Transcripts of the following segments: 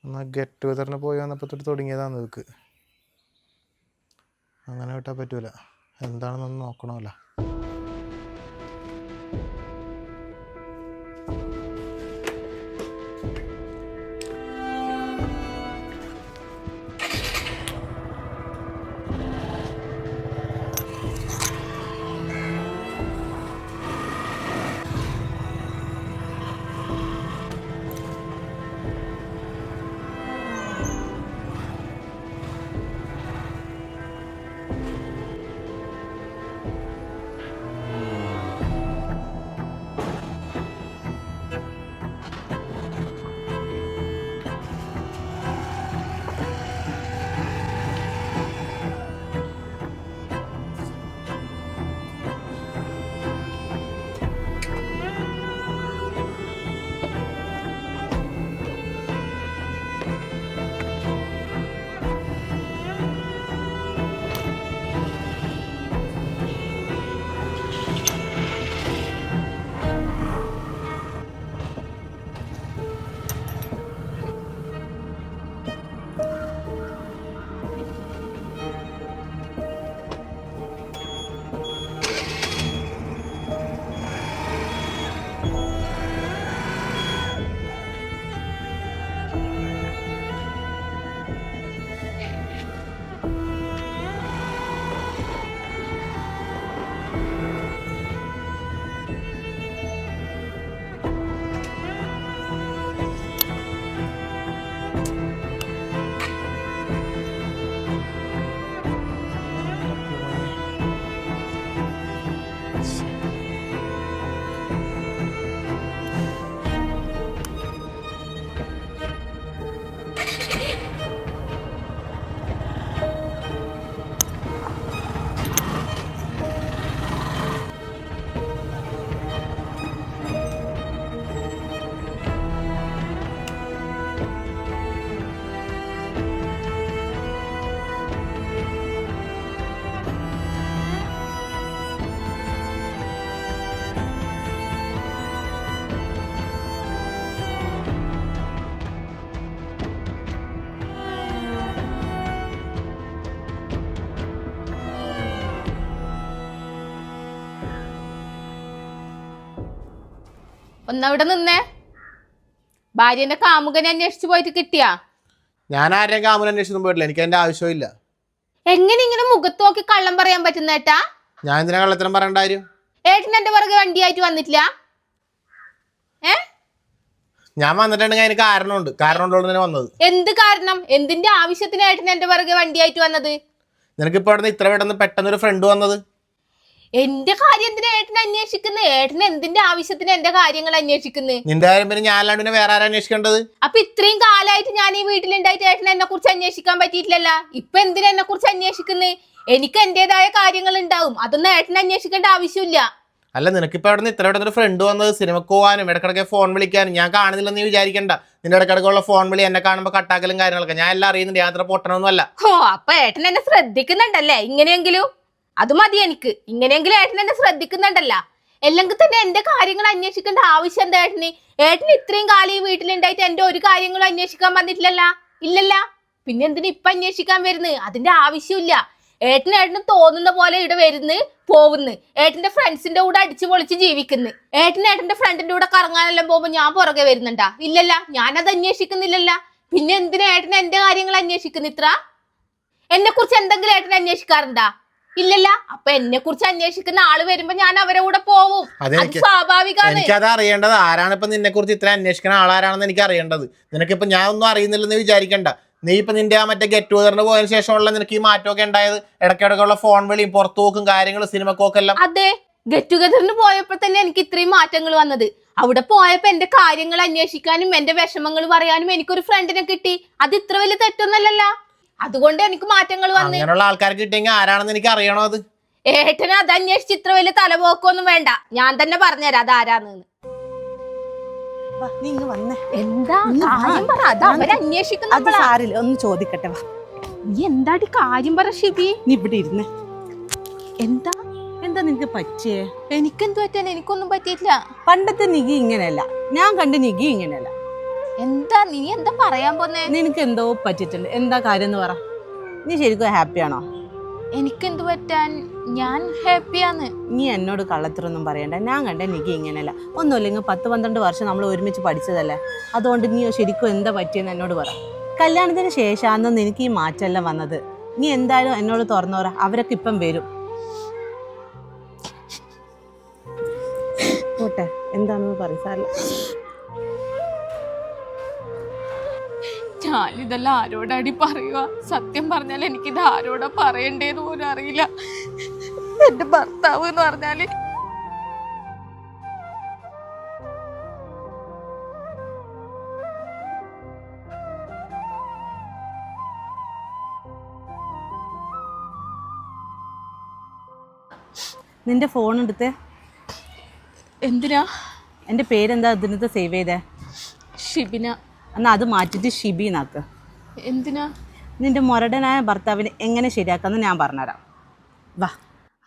എന്നാൽ ഗെറ്റ് ടുഗദറിന് പോയി വന്നപ്പോൾ തൊട്ട് തുടങ്ങിയതാണ് ഇതൊക്കെ. അങ്ങനെ വിട്ടാൽ പറ്റൂല. എന്താണെന്നൊന്ന് നോക്കണമല്ലോ. ഒന്നവിടെ നിന്നേ. ഭാര്യന്റെ കാമുകനെ അന്വേഷിച്ചു പോയിട്ട് കിട്ടിയാ? ഞാൻ ആരെയും കാമുകനെ അന്വേഷിച്ചൊന്നും പോയിട്ടില്ല. എനിക്ക് അതിന്റെ ആവശ്യമില്ല. എങ്ങനെ ഇങ്ങനെ മുഖത്ത് നോക്കി കള്ളം പറയാൻ പറ്റുന്ന ഏട്ടാ? ഞാൻ എന്തിനാ കള്ളത്തരം പറയേണ്ട കാര്യം? ഏട്ടൻ എന്റെ പുറകെ വണ്ടിയായിട്ട് വന്നിട്ടില്ല? ഞാൻ വന്നിട്ടുണ്ടെങ്കിൽ അതിന് കാരണമുണ്ട്. കാരണം വന്നത്. എന്ത് കാരണം? എന്തിന്റെ ആവശ്യത്തിന് ഏട്ടൻ എന്റെ പുറകെ വണ്ടിയായിട്ട് വന്നത്? നിനക്കിപ്പോ അവിടെ ഇത്ര പെട്ടെന്നൊരു ഫ്രണ്ട് വന്നത്? എന്റെ കാര്യം എന്തിനാ ഏട്ടൻ അന്വേഷിക്കുന്നത്? ഏട്ടൻ എന്തിന്റെ ആവശ്യത്തിന് എന്റെ കാര്യങ്ങൾ അന്വേഷിക്കുന്നത്? നിന്റെ കാര്യം പിന്നെ ഞാൻ അല്ലാണ്ട് വേറെ ആരും അന്വേഷിക്കേണ്ടത്? അപ്പൊ ഇത്രയും കാലമായിട്ട് ഞാൻ ഈ വീട്ടിലുണ്ടായിട്ട് ഏട്ടൻ എന്നെ കുറിച്ച് അന്വേഷിക്കാൻ പറ്റിയിട്ടില്ലല്ലോ. ഇപ്പൊ എന്തിനാ എന്നെ കുറിച്ച് അന്വേഷിക്കുന്നത്? എനിക്ക് എന്റേതായ കാര്യങ്ങൾ ഉണ്ടാവും. അതൊന്നും ഏട്ടൻ അന്വേഷിക്കേണ്ട ആവശ്യമില്ല. അല്ല, നിനക്കിപ്പോ അവിടെ ഇത്ര പെട്ടെന്നൊരു ഫ്രണ്ട് വന്നത് സിനിമക്ക് പോകാനും ഇടക്കിടക്ക് ഫോൺ വിളിക്കാനും. ഞാൻ കാണുന്നില്ലെന്ന് നീ വിചാരിക്കണ്ട. നിന്റെ ഇടക്കിടക്കുള്ള ഫോൺ വിളി എന്നെ കാണുമ്പോ കട്ടാക്കലും കാര്യങ്ങളൊക്കെ ഞാൻ എല്ലാം അറിയുന്നുണ്ട്. ഞാൻ അത്ര പൊട്ടണമൊന്നും അല്ല. ഓ, അപ്പൊ ഏട്ടൻ എന്നെ ശ്രദ്ധിക്കുന്നുണ്ടല്ലേ? ഇങ്ങനെയെങ്കിലും അത് മതി എനിക്ക്. ഇങ്ങനെയെങ്കിലും ഏട്ടൻ എന്നെ ശ്രദ്ധിക്കുന്നുണ്ടല്ല. അല്ലെങ്കിൽ തന്നെ എന്റെ കാര്യങ്ങൾ അന്വേഷിക്കേണ്ട ആവശ്യം എന്താ ഏട്ടന്? ഏട്ടൻ ഇത്രയും കാലം ഈ വീട്ടിലുണ്ടായിട്ട് എന്റെ ഒരു കാര്യങ്ങളും അന്വേഷിക്കാൻ വന്നിട്ടില്ലല്ല. ഇല്ലല്ല. പിന്നെ എന്തിനാ ഇപ്പൊ അന്വേഷിക്കാൻ വരുന്നത്? അതിന്റെ ആവശ്യമില്ല. ഏട്ടന് തോന്നുന്ന പോലെ ഇവിടെ വരുന്ന് പോവുന്ന്. ഏട്ടന്റെ ഫ്രണ്ട്സിന്റെ കൂടെ അടിച്ചു പൊളിച്ച് ജീവിക്കുന്നു. ഏട്ടന്റെ ഫ്രണ്ടിന്റെ കൂടെ കറങ്ങാനെല്ലാം പോകുമ്പോ ഞാൻ പുറകെ വരുന്നുണ്ടാ? ഇല്ലല്ല. ഞാനത് അന്വേഷിക്കുന്നില്ലല്ല. പിന്നെ എന്തിനാ ഏട്ടൻ എന്റെ കാര്യങ്ങൾ അന്വേഷിക്കുന്നു? ഇത്ര എന്നെ കുറിച്ച് എന്തെങ്കിലും ഏട്ടൻ അന്വേഷിക്കാറുണ്ടാ? ഇല്ലല്ല. അപ്പൊ എന്നെ കുറിച്ച് അന്വേഷിക്കുന്ന ആള് വരുമ്പോ ഞാൻ അവരെ കൂടെ പോവും. സ്വാഭാവികമാണ്. എനിക്കത് അറിയേണ്ടത്. ആരാണ് ഇപ്പൊ നിന്നെ കുറിച്ച് ഇത്ര അന്വേഷിക്കുന്ന ആളാരാണെന്ന് എനിക്ക് അറിയേണ്ടത്. നിനക്കിപ്പോ ഞാൻ ഒന്നും അറിയുന്നില്ലെന്ന് വിചാരിക്കണ്ട. നീ ഇപ്പൊ നിന്റെ ആ മറ്റേ ഗെറ്റ് ടുഗദറിന് പോയതിനു ശേഷമുള്ള നിനക്ക് ഈ മാറ്റമൊക്കെ ഉണ്ടായത്. ഇടയ്ക്കിടയ്ക്കുള്ള ഫോൺ വിളിയും പുറത്തു പോക്കും കാര്യങ്ങളും സിനിമക്കൊക്കെ എല്ലാം. അതെ, ഗെറ്റ് ടുഗദറിന് പോയപ്പോ തന്നെ എനിക്ക് ഇത്രയും മാറ്റങ്ങൾ വന്നത്. അവിടെ പോയപ്പോ എന്റെ കാര്യങ്ങൾ അന്വേഷിക്കാനും എന്റെ വിഷമങ്ങൾ പറയാനും എനിക്കൊരു ഫ്രണ്ടിനെ കിട്ടി. അത് ഇത്ര വലിയ തെറ്റൊന്നല്ലല്ലോ. അതുകൊണ്ട് എനിക്ക് മാറ്റങ്ങൾ വന്നു. അങ്ങനെയുള്ള ആൾക്കാരെ കിട്ടിയെങ്കിൽ ആരാണെന്ന് എനിക്ക് അറിയണോ? അത് ഏട്ടന് അത് അന്വേഷിച്ച് ഇത്ര വലിയ തലപോക്കൊന്നും വേണ്ട. ഞാൻ തന്നെ പറഞ്ഞുതരാം അതാരാന്ന്. എന്താ കാര്യം പറ? അത് അവരന്വേഷിക്കുന്ന ഒന്ന് ചോദിക്കട്ടെ. നീ എന്താടി കാര്യം പറ ഷിബി. നീ ഇവിടെ ഇരുന്ന്. എന്താ എന്താ നിനക്ക് പറ്റിയേ? എനിക്കെന്ത് പറ്റാൻ? എനിക്കൊന്നും പറ്റിയിട്ടില്ല. പണ്ടത്തെ നികി ഇങ്ങനെയല്ല. ഞാൻ കണ്ട നികി ഇങ്ങനെയല്ല. എന്താ നീ എന്താ പറയാൻ പോന്നേ? നിനക്ക് എന്തോ പറ്റിയിട്ടുണ്ട്. എന്താ കാര്യം എന്ന് പറ. നീ ശരിക്കും ഹാപ്പിയാണോ? എനിക്കെന്ത് പറ്റാൻ? ഞാൻ ഹാപ്പിയാന്ന്. നീ എന്നോട് കള്ളത്തരൊന്നും പറയണ്ട. ഞാൻ കണ്ട എനിക്ക് ഇങ്ങനെയല്ല. ഒന്നുമില്ലെങ്കിൽ 10-12 വർഷം നമ്മൾ ഒരുമിച്ച് പഠിച്ചതല്ലേ. അതുകൊണ്ട് നീ ശരിക്കും എന്താ പറ്റിയെന്ന് എന്നോട് പറ. കല്യാണത്തിന് ശേഷമാണെന്ന് എനിക്ക് ഈ മാറ്റമെല്ലാം വന്നത്. നീ എന്തായാലും എന്നോട് തുറന്നു പറ. അവരൊക്കെ ഇപ്പം വരും. പോട്ടെ, എന്താണെന്ന് പറയും. ഞാനിതെല്ലാം ആരോടാടി പറയുക? സത്യം പറഞ്ഞാൽ എനിക്കിത് ആരോടാ പറയണ്ടേന്ന് പോലും അറിയില്ല. എന്റെ ഭർത്താവ് എന്ന് പറഞ്ഞാല് നിന്റെ ഫോൺ എടുത്തേ. എന്തിനാ? എൻ്റെ പേരെന്താ ഇതിനകത്ത് സേവ് ചെയ്തേ? ഷിബിന. എന്നാൽ അത് മാറ്റിയിട്ട് ഷിബി നാക്ക്. എന്തിനാ? നിന്റെ മുരടനായ ഭർത്താവിനെ എങ്ങനെ ശരിയാക്കാമെന്ന് ഞാൻ പറഞ്ഞുതരാം. വാ.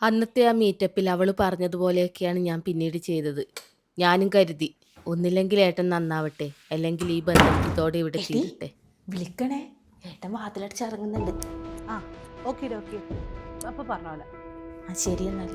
അന്നത്തെ ആ മീറ്റപ്പിൽ അവൾ പറഞ്ഞതുപോലെയൊക്കെയാണ് ഞാൻ പിന്നീട് ചെയ്തത്. ഞാനും കരുതി ഒന്നില്ലെങ്കിൽ ഏട്ടൻ നന്നാവട്ടെ, അല്ലെങ്കിൽ ഈ ബന്ധം ഇതോടെ ഇവിടെ ചെയ്യട്ടെ. വിളിക്കണേ, ഏട്ടൻ വാതിലടിച്ച് ഇറങ്ങുന്നുണ്ട്. ആ ഓക്കെ ഓക്കെ, അപ്പോൾ പറഞ്ഞോളെ. ആ ശരി എന്നാൽ.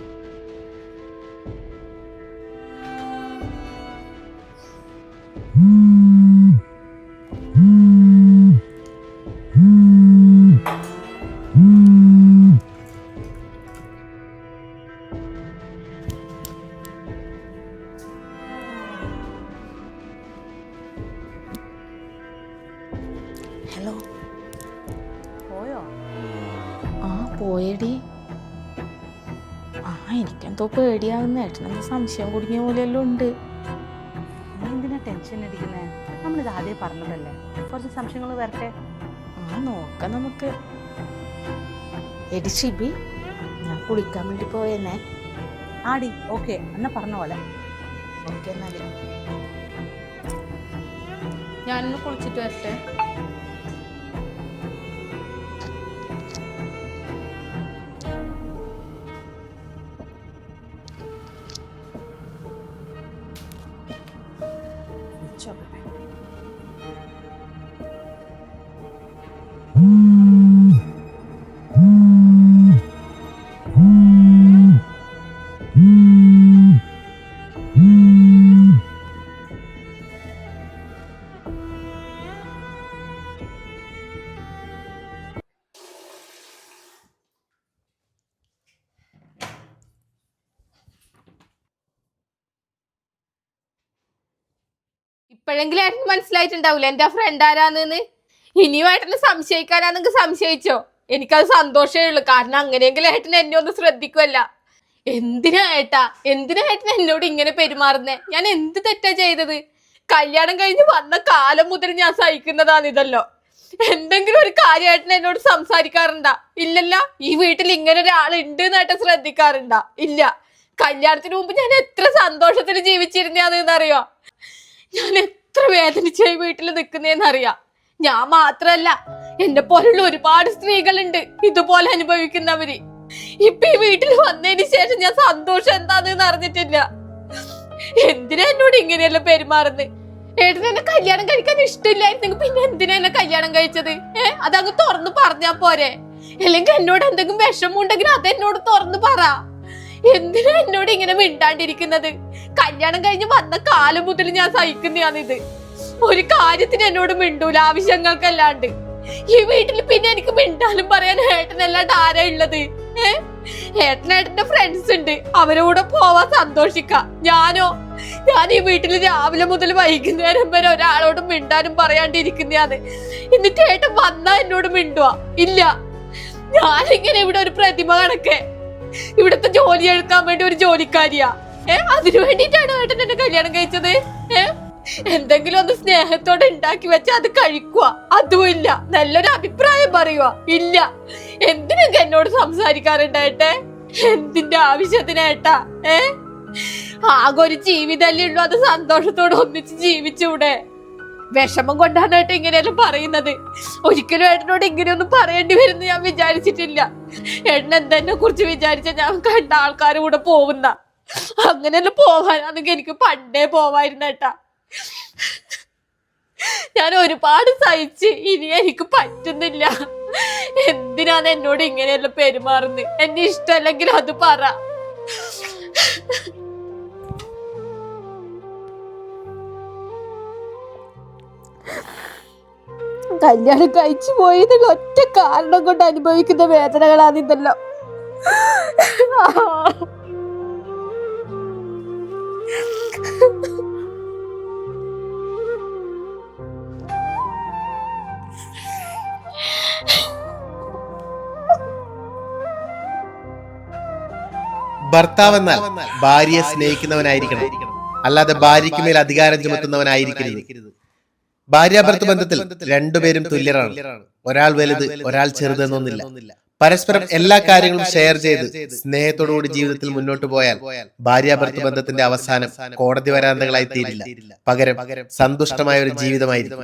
ഹലോ. പോയോ? ആ പോയടി. ആ എനിക്കെന്തോ പേടിയാകുന്ന, ഏട്ടനെന്തോ സംശയം കുടുങ്ങിയ പോലെയെല്ലാം ഉണ്ട്. നീ എന്തിനാ ടെൻഷൻ അടിക്കുന്നേ? നമ്മളിത് ആദ്യം പറഞ്ഞതല്ലേ. കുറച്ച് സംശയങ്ങൾ വരട്ടെ. ആ നോക്കാം നമുക്ക്. എടി ഷിബി, ഞാൻ കുളിക്കാൻ വേണ്ടി പോയെന്നേ. ആടി ഓക്കെ, എന്നാ പറഞ്ഞ പോലെ. ഓക്കെ എന്നാല് ഞാനൊന്ന് കുളിച്ചിട്ട് വരട്ടെ. ഇപ്പോഴെങ്കിലും ഏട്ടന് മനസ്സിലായിട്ടുണ്ടാവൂല എന്റെ ഫ്രണ്ട് ആരാന്ന്. ഇനിയും ഏട്ടന് സംശയിക്കാനാണെങ്കിൽ സംശയിച്ചോ, എനിക്കത് സന്തോഷമേ ഉള്ളൂ. കാരണം അങ്ങനെയെങ്കിലും ഏട്ടൻ എന്നെ ഒന്ന് ശ്രദ്ധിക്കുമല്ല. എന്തിനാ ഏട്ടൻ എന്നോട് ഇങ്ങനെ പെരുമാറുന്നേ? ഞാൻ എന്ത് തെറ്റാ ചെയ്തത്? കല്യാണം കഴിഞ്ഞ് വന്ന കാലം മുതൽ ഞാൻ സഹിക്കുന്നതാണ് ഇതല്ലോ. എന്തെങ്കിലും ഒരു കാര്യം ഏട്ടൻ എന്നോട് സംസാരിക്കാറുണ്ടാ? ഇല്ലല്ല. ഈ വീട്ടിൽ ഇങ്ങനെ ഒരാൾ ഉണ്ട് എന്ന് ഏട്ടൻ ശ്രദ്ധിക്കാറുണ്ടാ? ഇല്ല. കല്യാണത്തിന് മുമ്പ് ഞാൻ എത്ര സന്തോഷത്തിൽ ജീവിച്ചിരുന്നറിയോ? ഞാൻ എത്ര വേദനിച്ചായി വീട്ടിൽ നിൽക്കുന്നേന്നറിയാം. ഞാൻ മാത്രല്ല, എന്നെ പോലുള്ള ഒരുപാട് സ്ത്രീകളുണ്ട് ഇതുപോലെ അനുഭവിക്കുന്നവര്. ഇപ്പൊ ഈ വീട്ടിൽ വന്നതിന് ശേഷം ഞാൻ സന്തോഷം എന്താന്ന് അറിഞ്ഞിട്ടില്ല. എന്തിനാ എന്നോട് ഇങ്ങനെയല്ല പെരുമാറുന്നത്? ഏട്ടന് എന്നെ കല്യാണം കഴിക്കാൻ ഇഷ്ടമില്ലായിരുന്നെങ്കിൽ പിന്നെ എന്തിനാ എന്നെ കല്യാണം കഴിച്ചത്? അതങ്ങ് തുറന്നു പറഞ്ഞാ പോരെ? അല്ലെങ്കിൽ എന്നോട് എന്തെങ്കിലും വിഷമം ഉണ്ടെങ്കിൽ അതെന്നോട് തുറന്നു പറ. എന്തിനാ എന്നോട് ഇങ്ങനെ മിണ്ടാണ്ടിരിക്കുന്നത്? കല്യാണം കഴിഞ്ഞ് വന്ന കാലം മുതൽ ഞാൻ സഹിക്കുന്നതാണിത്. ഒരു കാര്യത്തിന് എന്നോട് മിണ്ടൂല, ആവശ്യങ്ങൾക്കല്ലാണ്ട്. ഈ വീട്ടിൽ പിന്നെ എനിക്ക് മിണ്ടാനും പറയാൻ ഏട്ടനല്ലാണ്ട് ആരാ ഉള്ളത്? ഏട്ടന്റെ ഫ്രണ്ട്സ് ഉണ്ട്, അവരോട് പോവാൻ സന്തോഷിക്കാം. ഞാൻ ഈ വീട്ടിൽ രാവിലെ മുതൽ വൈകുന്നേരം വരെ ഒരാളോട് മിണ്ടാനും പറയാണ്ടിരിക്കുന്നതാണ്. എന്നിട്ട് ഏട്ടൻ വന്നാ എന്നോട് മിണ്ടുവാ? ഇല്ല. ഞാനിങ്ങനെ ഇവിടെ ഒരു പ്രതിമ കണക്കെ ഇവിടുത്തെ ജോലി എടുക്കാൻ വേണ്ടി ഒരു ജോലിക്കാരിയാ. അതിനു വേണ്ടിയിട്ടാണ് ഏട്ടൻ എന്നെ കല്യാണം കഴിച്ചത്. എന്തെങ്കിലും ഒന്ന് സ്നേഹത്തോടെ ഉണ്ടാക്കി വെച്ച അത് കഴിക്കുക, അതുമില്ല. നല്ലൊരു അഭിപ്രായം പറയുക, ഇല്ല. എന്തിനൊക്കെ എന്നോട് സംസാരിക്കാറുണ്ടായിട്ടെ? എന്തിന്റെ ആവശ്യത്തിനേട്ടാ? ആകെ ഒരു ജീവിതല്ലേ ഉള്ളൂ, അത് സന്തോഷത്തോടെ ഒന്നിച്ച് ജീവിച്ചൂടെ? വിഷമം കൊണ്ടാണ് ഏട്ടൻ ഇങ്ങനെയെല്ലാം പറയുന്നത്. ഒരിക്കലും ഏട്ടനോട് ഇങ്ങനെയൊന്നും പറയേണ്ടി വരുമെന്ന് ഞാൻ വിചാരിച്ചിട്ടില്ല. ഏട്ടൻ എന്തെന്നെ കുറിച്ച് വിചാരിച്ച ഞാൻ കണ്ട ആൾക്കാരുടെ കൂടെ പോകുന്ന, അങ്ങനെയെല്ലാം പോവാനാണെങ്കിൽ എനിക്ക് പണ്ടേ പോവായിരുന്നേട്ടാ. ഞാൻ ഒരുപാട് സഹിച്ച്, ഇനി എനിക്ക് പറ്റുന്നില്ല. എന്തിനാണ് എന്നോട് ഇങ്ങനെയല്ല പെരുമാറുന്നത്? എന്നെ ഇഷ്ടമല്ലെങ്കിൽ അത് പറ. കല്യാണം കഴിച്ചു പോയതിൽ ഒറ്റ കാരണം കൊണ്ട് അനുഭവിക്കുന്ന വേദനകളാണിതല്ലോ. ഭർത്താവെന്നാൽ ഭാര്യയെ സ്നേഹിക്കുന്നവനായിരിക്കണം, അല്ലാതെ ഭാര്യയ്ക്ക് മേൽ അധികാരം ചുമത്തുന്നവനായിരിക്കരുത്. ഭാര്യാഭർത്തൃ ബന്ധത്തിൽ രണ്ടുപേരും തുല്യരാണ്. ഒരാൾ വലുത്, ഒരാൾ ചെറുതെന്നൊന്നില്ല. പരസ്പരം എല്ലാ കാര്യങ്ങളും ഷെയർ ചെയ്ത് സ്നേഹത്തോടുകൂടി ജീവിതത്തിൽ മുന്നോട്ട് പോയാൽ ഭാര്യാഭർത്തൃ ബന്ധത്തിന്റെ അവസാനം കോടതി വരാന്തകളായി തീരില്ല. പകരം സന്തുഷ്ടമായ ഒരു ജീവിതമായിരിക്കും.